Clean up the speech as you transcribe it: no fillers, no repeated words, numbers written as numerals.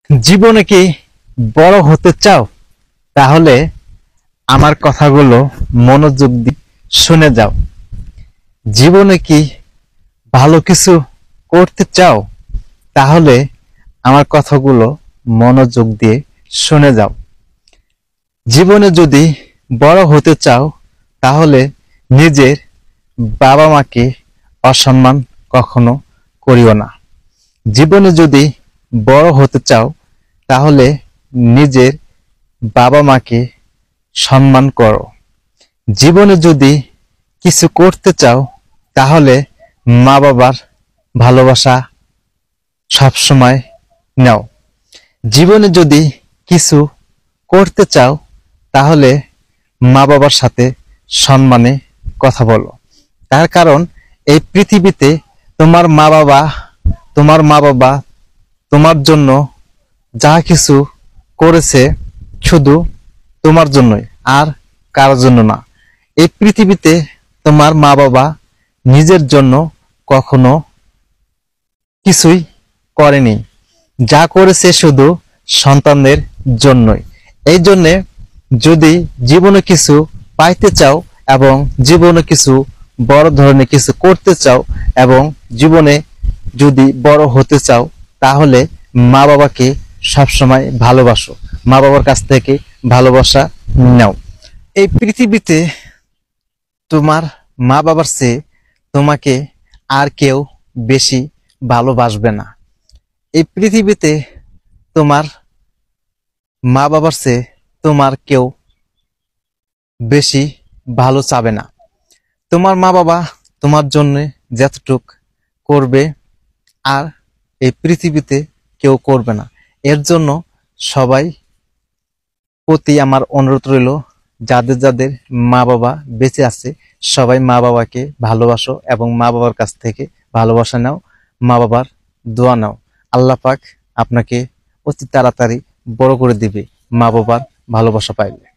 জীবনে কি বড় হতে চাও? তাহলে আমার কথাগুলো মনোযোগ দিয়ে শুনে যাও। জীবনে কি ভালো কিছু করতে চাও? তাহলে আমার কথাগুলো মনোযোগ দিয়ে শুনে যাও। জীবনে যদি বড় হতে চাও, তাহলে নিজের বাবা মাকে অসম্মান কখনো করিও না। জীবনে যদি বড় হতে চাও, তাহলে নিজের বাবা মাকে সম্মান করো। জীবনে যদি কিছু করতে চাও, তাহলে মা বাবার ভালোবাসা সবসময় নাও। জীবনে যদি কিছু করতে চাও, তাহলে মা বাবার সাথে সম্মানে কথা বলো। তার কারণ এই পৃথিবীতে তোমার মা বাবা তোমার জন্য যা কিছু করেছে শুধু তোমার জন্যই, আর কারোর জন্য না। এই পৃথিবীতে তোমার মা বাবা নিজের জন্য কখনো কিছুই করেনি, যা করেছে শুধু সন্তানদের জন্যই। এই জন্যে যদি জীবনে কিছু পাইতে চাও এবং জীবনে কিছু বড় ধরনের কিছু করতে চাও এবং জীবনে যদি বড় হতে চাও, তাহলে মা বাবাকে সবসময় ভালোবাসো। মা বাবার কাছ থেকে ভালোবাসা নাও। এই পৃথিবীতে তোমার মা বাবার চেয়ে তোমাকে আর কেউ বেশি ভালোবাসবে না। এই পৃথিবীতে তোমার মা বাবার চেয়ে তোমার কেউ বেশি ভালো চাবে না। তোমার মা বাবা তোমার জন্য যতটুক করবে, আর এই পৃথিবীতে কেউ করবে না। এর জন্য সবাই প্রতি আমার অনুরোধ রইল, যাদের যাদের মা বাবা বেঁচে আছে সবাই মা বাবাকে ভালোবাসো এবং মা বাবার কাছ থেকে ভালোবাসা নাও, মা বাবার দোয়া নাও। আল্লাহ পাক আপনাকে অতি তাড়াতাড়ি বড় করে দিবে মা বাবার ভালোবাসা পাইলে।